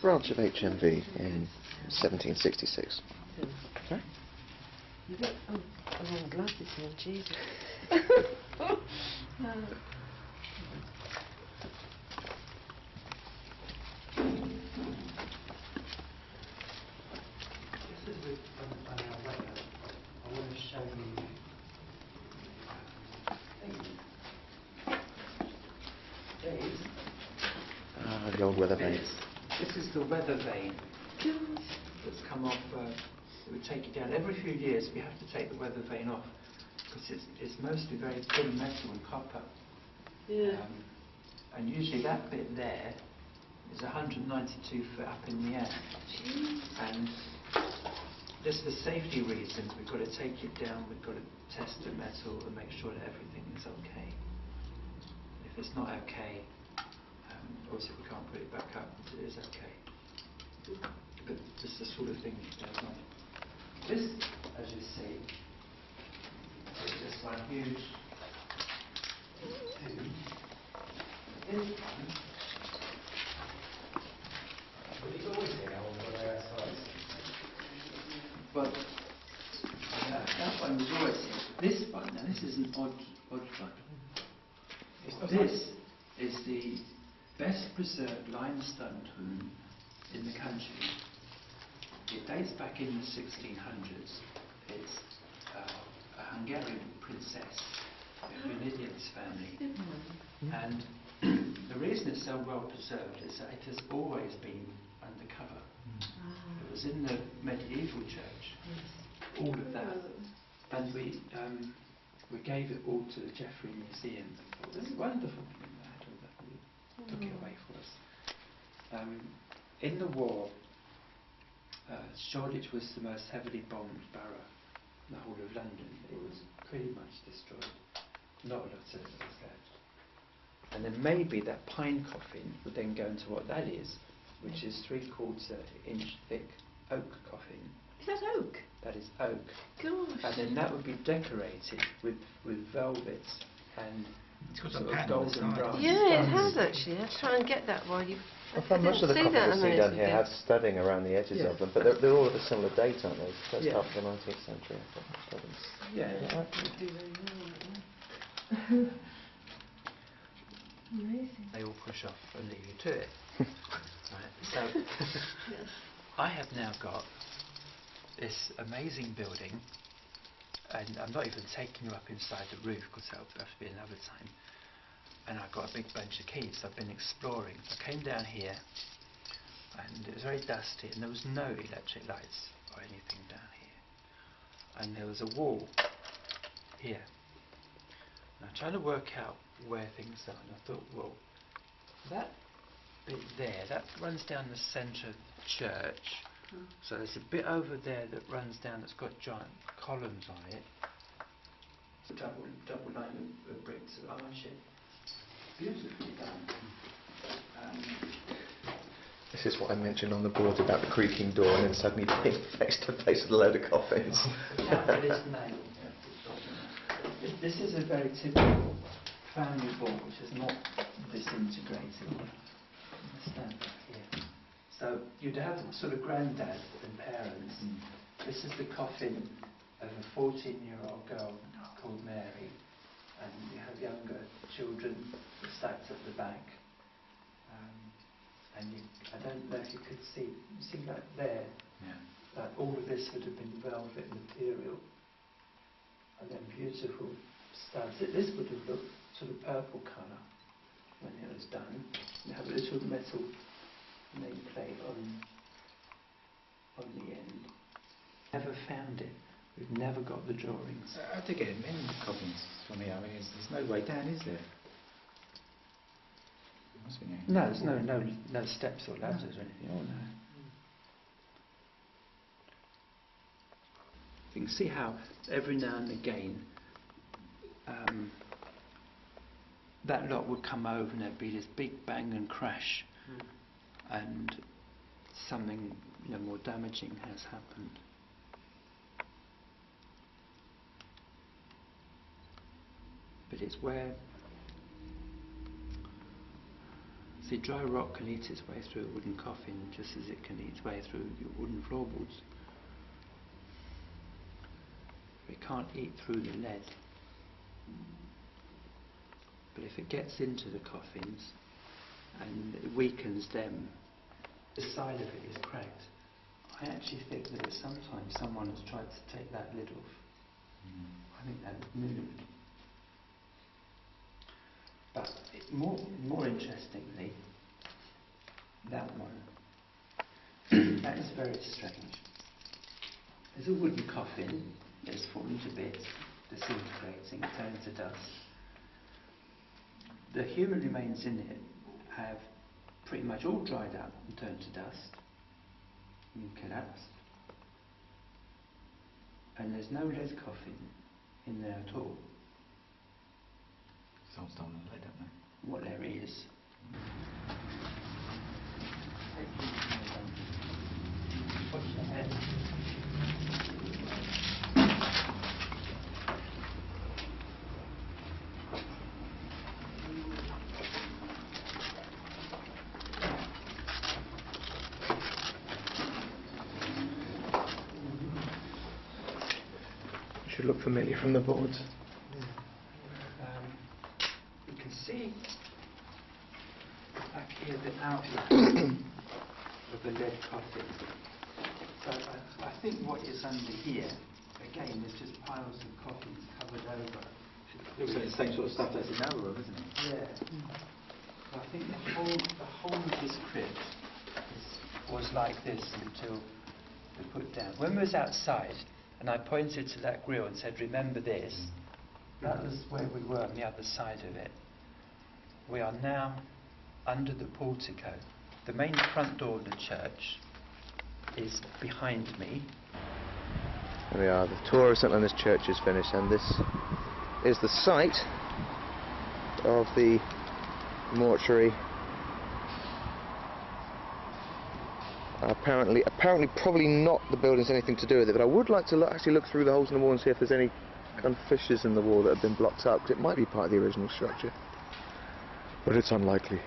branch of HMV in 1766. Sorry? Oh, I'm wearing glasses here, Jesus. This is with an weather. I want to show you these. The old weather vane. This is the weather vane that's come off. It would take it down. Every few years we have to take the weather vane off because it's mostly very thin metal and copper. Yeah. And usually that bit there is 192 foot up in the air. Jeez. And just for safety reasons, we've got to take it down, we've got to test the metal and make sure that everything is okay. If it's not okay, obviously we can't put it back up until it is okay. But this is the sort of thing that goes on. This, as you see, is just one huge tube. This one, but it's always here on the way outside. Well, that one was always here. This one, now this is an odd one. This is the best preserved limestone tomb in the country. It dates back in the 1600s. It's a Hungarian princess, Leonard's family. And the reason it's so well preserved is that it has always been undercover. It was in the medieval church, all of that. And we gave it all to the Jeffrey Museum. It was a wonderful thing they had all that. We took it away for us. In the war, Shoreditch was the most heavily bombed borough in the whole of London. It was pretty much destroyed. Not a lot of it was left. And then maybe that pine coffin would then go into what that is, which is 3/4 inch thick oak coffin. Is that oak? That is oak. Gosh. And then that would be decorated with velvets and sort of golden brass. Yeah, it has actually. Let's try and get that while you. I find most of the coffins we see down here have studding around the edges Yeah. of them, but they're all of a similar date, aren't they? First Yeah. half of the 19th century, I think, studdings. Yeah. Is that right? Amazing. They all push off and leave you to it. Right. So I have now got this amazing building, and I'm not even taking you up inside the roof because that'll have to be another time. And I've got a big bunch of keys. I've been exploring. I came down here, and it was very dusty, and there was no electric lights or anything down here. And there was a wall here. And I'm trying to work out where things are, and I thought, well, that bit there, that runs down the centre of the church. So there's a bit over there that runs down that's got giant columns on it. It's a double line of bricks of arch. Beautifully done. This is what I mentioned on the board about the creaking door and then suddenly being face to face with a load of coffins. This is a very typical family vault which is not disintegrated. Stand back here. So you'd have sort of granddad and parents. This is the coffin of a 14-year-old girl called Mary, and you have younger children stacked at the back. And I don't know if you could see that there, that all of this would have been velvet material, and then beautiful studs. This would have looked sort of purple colour when it was done. You have a little metal nameplate on the end. Never found it. We've never got the drawings. How to get him in the coffins from here? I mean, there's no way down, is there? Must be No, there's no steps or ladders or anything. Oh no. You can see how every now and again that lot would come over and there'd be this big bang and crash, and something more damaging has happened. But it's where See, dry rock can eat its way through a wooden coffin just as it can eat its way through your wooden floorboards. It can't eat through the lead. But if it gets into the coffins and it weakens them, the side of it is cracked. I actually think that at some time someone has tried to take that lid off. I think that was moved. But more interestingly, that one, that is very strange. There's a wooden coffin that's fallen to bits, disintegrating, turned to dust. The human remains in it have pretty much all dried up and turned to dust and collapsed. And there's no lead coffin in there at all. Someone's done that, don't they? What there is. Watch your head. Should look familiar from the boards. You can see back here the outline of the lead coffin. So I think what is under here, again, is just piles of coffins covered over. Looks like the same sort of stuff that's in our room, isn't it? Yeah. So I think the whole of this crypt was like this until we put down. When we was outside, and I pointed to that grill and said, remember this, that was where we were on the other side of it. We are now under the portico. The main front door of the church is behind me. There we are, the tour of St Leonard's Church is finished, and this is the site of the mortuary. Apparently probably not the building's anything to do with it, but I would like to actually look through the holes in the wall and see if there's any kind of fissures in the wall that have been blocked up, 'cause it might be part of the original structure, but it's unlikely.